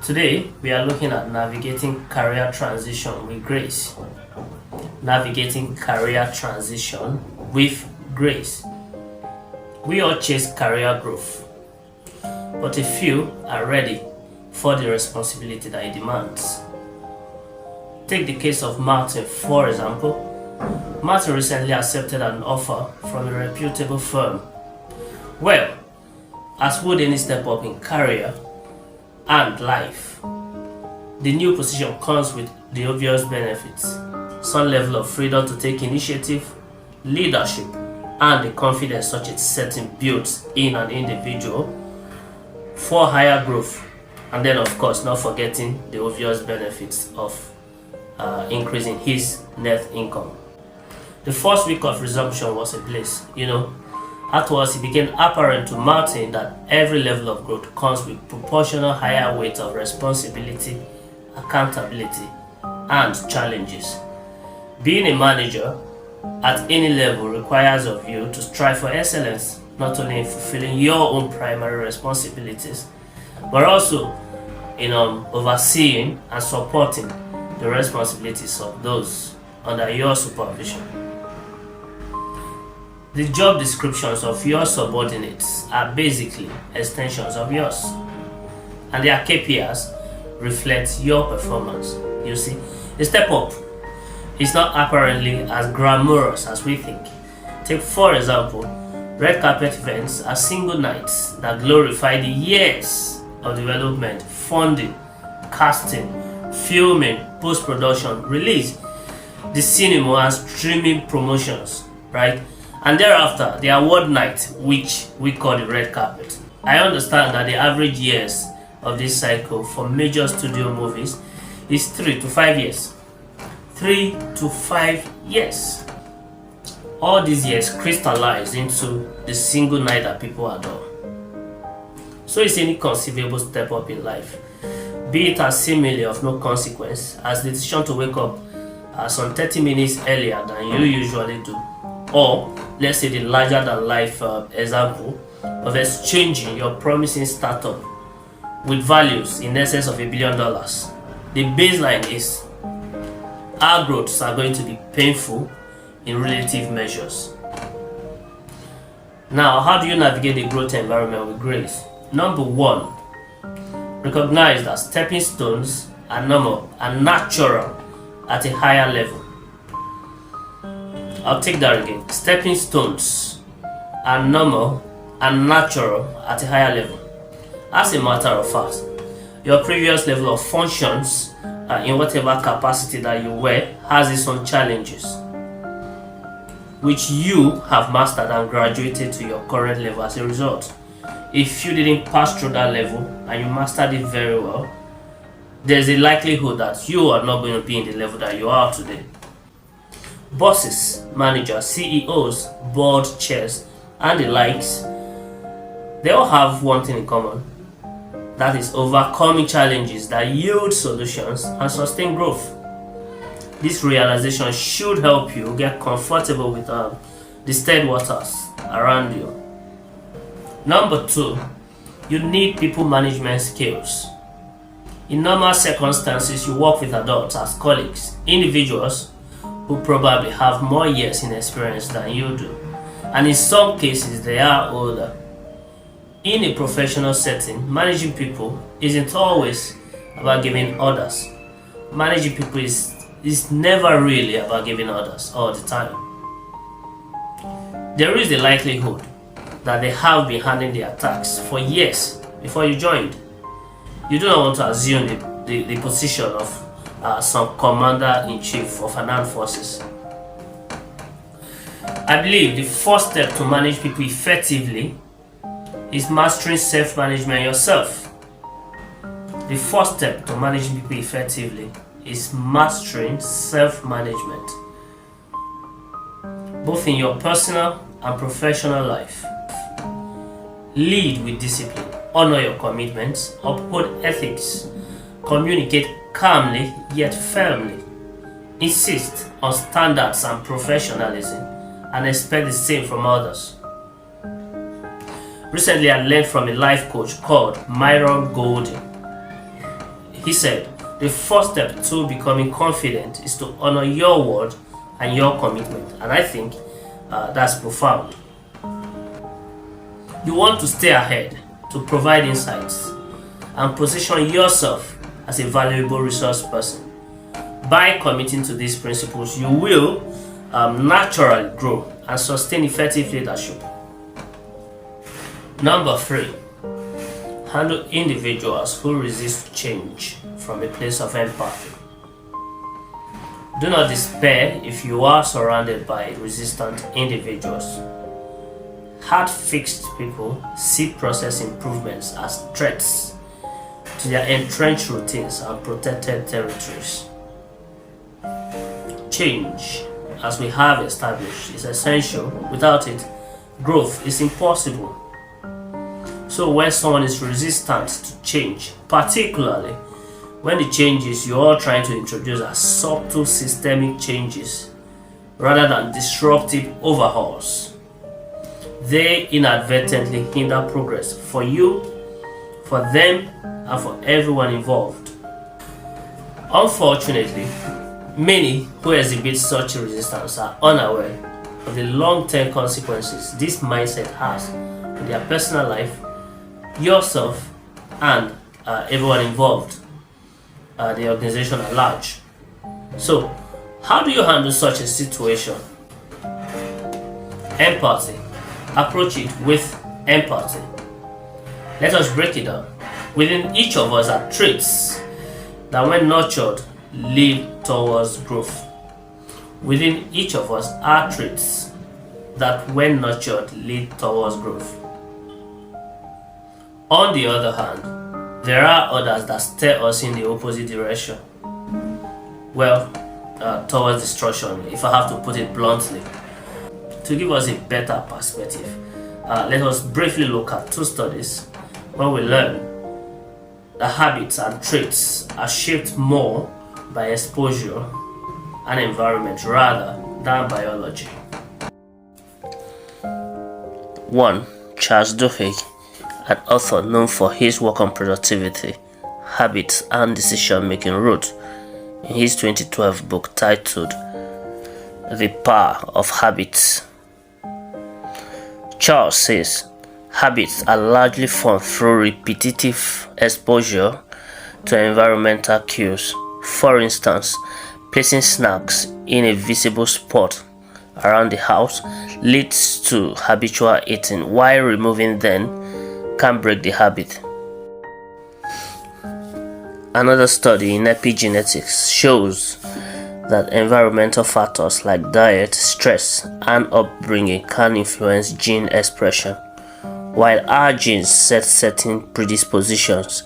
Today, we are looking at navigating career transition with grace. Navigating career transition with grace. We all chase career growth, but a few are ready for the responsibility that it demands. Take the case of Martin, for example. Martin recently accepted an offer from a reputable firm. Well, as would any step up in career and life, the new position comes with the obvious benefits: some level of freedom to take initiative, leadership, and the confidence such a setting builds in an individual for higher growth. And then, of course, not forgetting the obvious benefits of increasing his net income. The first week of resumption was a bliss. Afterwards, it became apparent to Martin that every level of growth comes with proportional higher weight of responsibility, accountability, and challenges. Being a manager at any level requires of you to strive for excellence, not only in fulfilling your own primary responsibilities, but also in overseeing and supporting the responsibilities of those under your supervision. The job descriptions of your subordinates are basically extensions of yours, and their KPIs reflect your performance. You see, a step up is not apparently as glamorous as we think. Take, for example, red carpet events are single nights that glorify the years of development, funding, casting, filming, post-production, release, the cinema and streaming promotions, right? And thereafter, the award night, which we call the red carpet. I understand that the average years of this cycle for major studio movies is 3 to 5 years. 3 to 5 years. All these years crystallize into the single night that people adore. So it's any conceivable step up in life, be it as seemingly of no consequence as the decision to wake up some 30 minutes earlier than you usually do, or let's say the larger than life example of exchanging your promising startup with values in excess of $1 billion. The baseline is our growths are going to be painful in relative measures. Now, how do you navigate the growth environment with grace? Number one, recognize that stepping stones are normal and natural at a higher level. I'll take that again. Stepping stones are normal and natural at a higher level. As a matter of fact, your previous level of functions in whatever capacity that you were has its own challenges, which you have mastered and graduated to your current level as a result. If you didn't pass through that level and you mastered it very well, there's a likelihood that you are not going to be in the level that you are today. Bosses, managers, CEOs, board chairs, and the likes, they all have one thing in common. That is overcoming challenges that yield solutions and sustain growth. This realization should help you get comfortable with the steady waters around you. Number two, you need people management skills. In normal circumstances, you work with adults as colleagues, individuals who probably have more years in experience than you do, and in some cases they are older. In a professional setting, managing people isn't always about giving orders. Managing people is never really about giving orders all the time. There is the likelihood that they have been handling their tasks for years before you joined. You do not want to assume the position of some commander-in-chief of an armed forces. I believe the first step to manage people effectively is mastering self-management yourself. The first step to managing people effectively is mastering self-management, both in your personal and professional life. Lead with discipline, honor your commitments, uphold ethics, communicate calmly yet firmly, insist on standards and professionalism, and expect the same from others. Recently, I learned from a life coach called Myron Golden. He said, the first step to becoming confident is to honor your word and your commitment. And I think that's profound. You want to stay ahead, to provide insights, and position yourself as a valuable resource person. By committing to these principles, you will naturally grow and sustain effective leadership. Number 3, handle individuals who resist change from a place of empathy. Do not despair if you are surrounded by resistant individuals. Hard-fixed people see process improvements as threats to their entrenched routines and protected territories. Change, as we have established, is essential. Without it, growth is impossible. So when someone is resistant to change, particularly when the changes you are trying to introduce are subtle systemic changes rather than disruptive overhauls, they inadvertently hinder progress for you, for them, and for everyone involved. Unfortunately, many who exhibit such resistance are unaware of the long-term consequences this mindset has in their personal life, yourself, and everyone involved, the organization at large. So, how do you handle such a situation? Empathy. Approach it with empathy. Let us break it down. Within each of us are traits that, when nurtured, lead towards growth. Within each of us are traits that, when nurtured, lead towards growth. On the other hand, there are others that steer us in the opposite direction. Well, towards destruction, if I have to put it bluntly. To give us a better perspective, let us briefly look at 2 studies where we learn that habits and traits are shaped more by exposure and environment rather than biology. 1. Charles Duhigg, an author known for his work on productivity, habits, and decision-making, wrote in his 2012 book titled The Power of Habits. Charles says, habits are largely formed through repetitive exposure to environmental cues. For instance, placing snacks in a visible spot around the house leads to habitual eating, while removing them can break the habit. Another study in epigenetics shows that environmental factors like diet, stress, and upbringing can influence gene expression. While our genes set certain predispositions,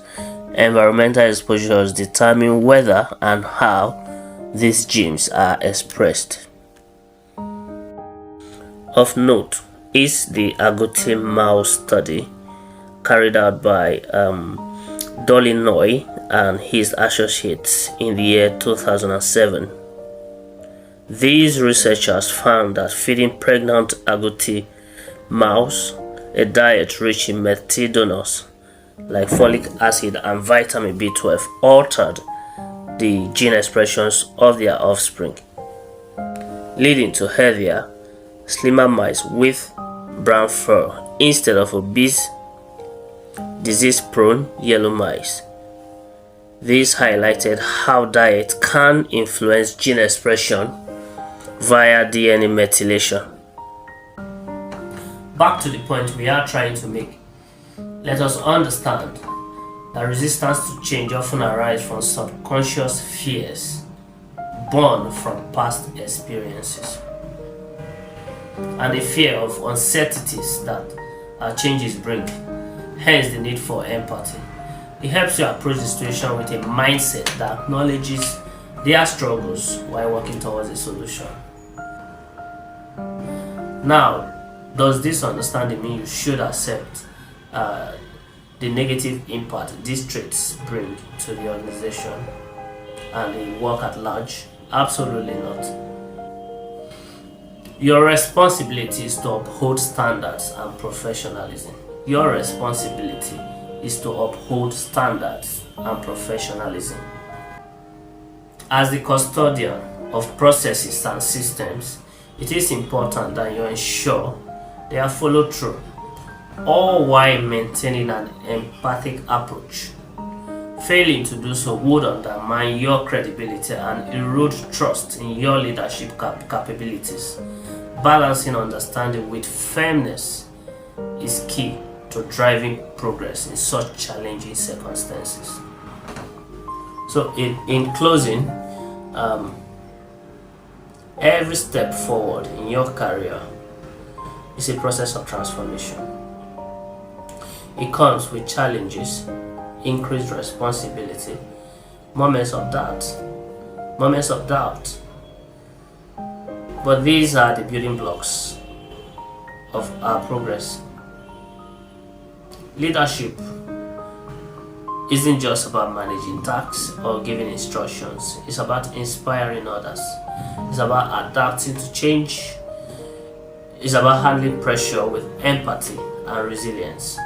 environmental exposures determine whether and how these genes are expressed. Of note is the agouti mouse study carried out by Dolinoy and his associates in the year 2007. These researchers found that feeding pregnant agouti mouse a diet rich in methanols like folic acid and vitamin B12 altered the gene expressions of their offspring, leading to healthier, slimmer mice with brown fur instead of obese, disease-prone yellow mice. This highlighted how diet can influence gene expression via DNA methylation. Back to the point we are trying to make. Let us understand that resistance to change often arises from subconscious fears born from past experiences and the fear of uncertainties that changes bring, hence the need for empathy. It helps you approach the situation with a mindset that acknowledges their struggles while working towards a solution. Now, does this understanding mean you should accept the negative impact these traits bring to the organization and the work at large? Absolutely not. Your responsibility is to uphold standards and professionalism. Your responsibility is to uphold standards and professionalism. As the custodian of processes and systems, it is important that you ensure they are followed through, all while maintaining an empathic approach. Failing to do so would undermine your credibility and erode trust in your leadership capabilities. Balancing understanding with firmness is key to driving progress in such challenging circumstances. So in closing, every step forward in your career is a process of transformation. It comes with challenges, increased responsibility, moments of doubt. But these are the building blocks of our progress. Leadership isn't just about managing tasks or giving instructions. It's about inspiring others. It's about adapting to change. It's about handling pressure with empathy and resilience.